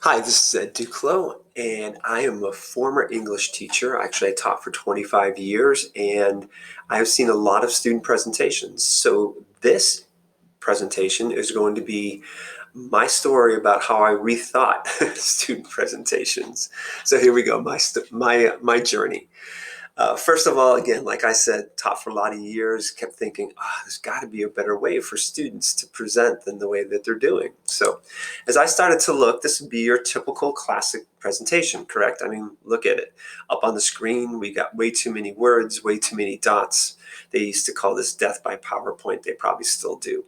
Hi, this is Ed Duclos, and I am a former English teacher. Actually, I taught for 25 years, and I have seen a lot of student presentations. So this presentation is going to be my story about how I rethought student presentations. So here we go, my journey. First of all, again, like I said, taught for a lot of years, kept thinking, there's got to be a better way for students to present than the way that they're doing. So as I started to look, this would be your typical classic presentation, correct? I mean, look at it. Up on the screen, we got way too many words, way too many dots. They used to call this death by PowerPoint. They probably still do.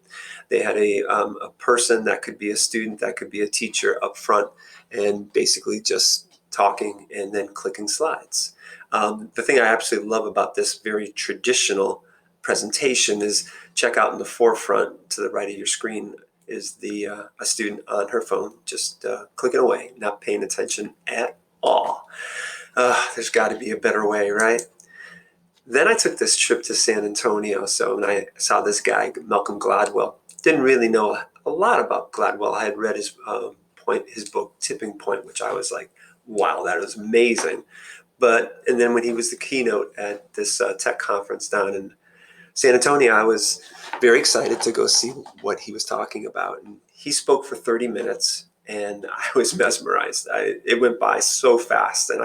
They had a person that could be a student, that could be a teacher up front, and basically just talking and then clicking slides. The thing I absolutely love about this very traditional presentation is check out in the forefront to the right of your screen is a student on her phone just clicking away, not paying attention at all. There's got to be a better way, right? Then I took this trip to San Antonio, and I saw this guy, Malcolm Gladwell. Didn't really know a lot about Gladwell. I had read his book, Tipping Point, which I was like, wow, that was amazing. And then when he was the keynote at this tech conference down in San Antonio, I was very excited to go see what he was talking about. And he spoke for 30 minutes, and I was mesmerized. It went by so fast, and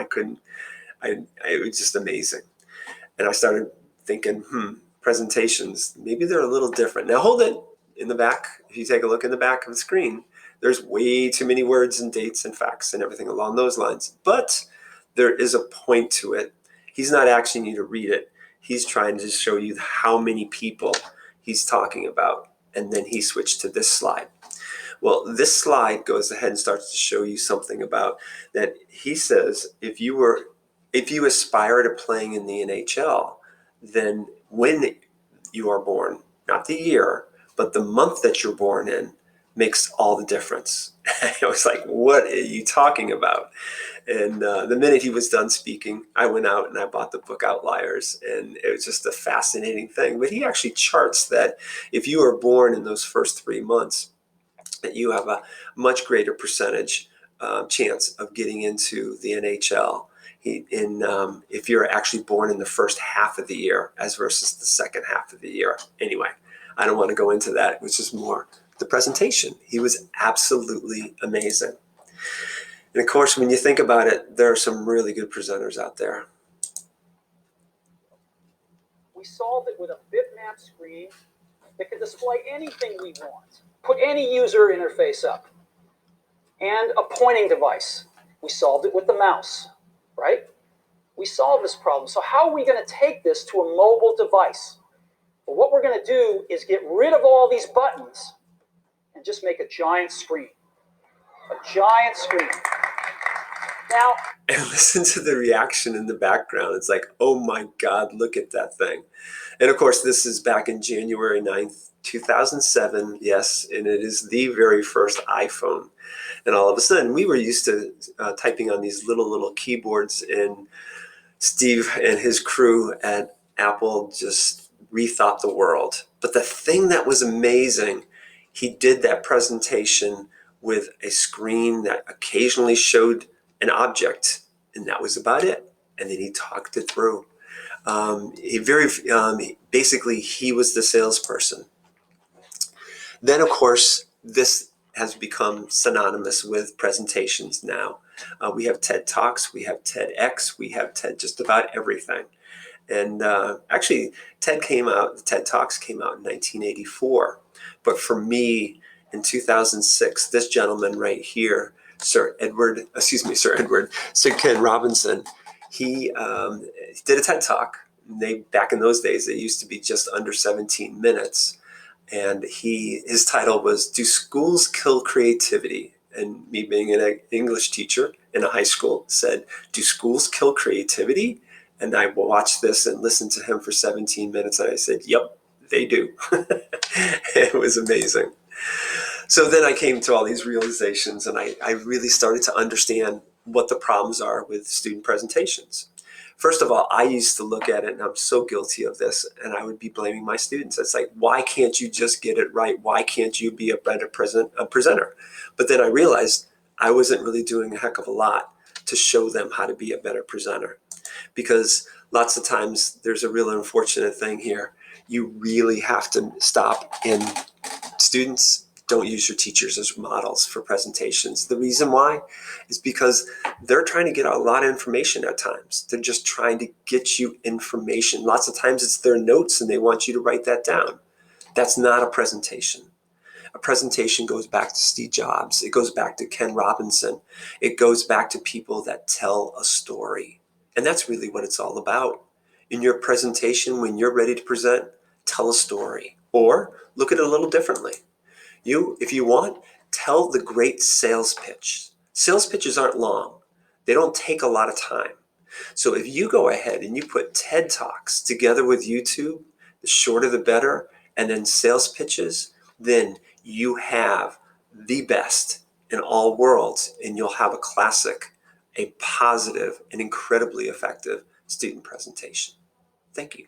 it was just amazing. And I started thinking, presentations, maybe they're a little different. Now hold it in the back. If you take a look in the back of the screen, there's way too many words and dates and facts and everything along those lines. But there is a point to it. He's not asking you to read it. He's trying to show you how many people he's talking about. And then he switched to this slide. Well, this slide goes ahead and starts to show you something about that. He says, if you aspire to playing in the NHL, then when you are born, not the year, but the month that you're born in, makes all the difference. I was like, what are you talking about? And the minute he was done speaking, I went out and I bought the book Outliers, and it was just a fascinating thing. But he actually charts that if you are born in those first 3 months, that you have a much greater percentage chance of getting into the NHL if you're actually born in the first half of the year as versus the second half of the year. Anyway, I don't want to go into that, which is more the presentation. He was absolutely amazing. And of course, when you think about it, there are some really good presenters out there. We solved it with a bitmap screen that can display anything we want. Put any user interface up. And a pointing device. We solved it with the mouse, right? We solved this problem. So how are we going to take this to a mobile device? Well, what we're going to do is get rid of all these buttons and just make a giant screen. A giant screen. Now, and listen to the reaction in the background. It's like, oh my God, look at that thing. And of course, this is back in January 9th, 2007. Yes, and it is the very first iPhone. And all of a sudden, we were used to typing on these little keyboards, and Steve and his crew at Apple just rethought the world. But the thing that was amazing, he did that presentation with a screen that occasionally showed an object, and that was about it. And then he talked it through. Basically, he was the salesperson. Then, of course, this has become synonymous with presentations now. We have TED Talks, we have TEDx, we have TED just about everything. And actually, TED Talks came out in 1984. But for me, in 2006, this gentleman right here, Sir Ken Robinson, he did a TED Talk. Back in those days, it used to be just under 17 minutes. And his title was, Do Schools Kill Creativity? And me being an English teacher in a high school said, do schools kill creativity? And I watched this and listened to him for 17 minutes, and I said, yep, they do. It was amazing. So then I came to all these realizations, and I really started to understand what the problems are with student presentations. First of all, I used to look at it, and I'm so guilty of this, and I would be blaming my students. It's like, why can't you just get it right? Why can't you be a better presenter? But then I realized I wasn't really doing a heck of a lot to show them how to be a better presenter. Because lots of times there's a real unfortunate thing here. You really have to stop, and students don't use your teachers as models for presentations. The reason why is because they're trying to get a lot of information at times. They're just trying to get you information. Lots of times it's their notes and they want you to write that down. That's not a presentation. A presentation goes back to Steve Jobs. It goes back to Ken Robinson. It goes back to people that tell a story. And that's really what it's all about. In your presentation, when you're ready to present, tell a story. Or look at it a little differently. If you want, tell the great sales pitch. Sales pitches aren't long. They don't take a lot of time. So if you go ahead and you put TED Talks together with YouTube, the shorter the better, and then sales pitches, then you have the best in all worlds, and you'll have a classic, a positive, and incredibly effective student presentation. Thank you.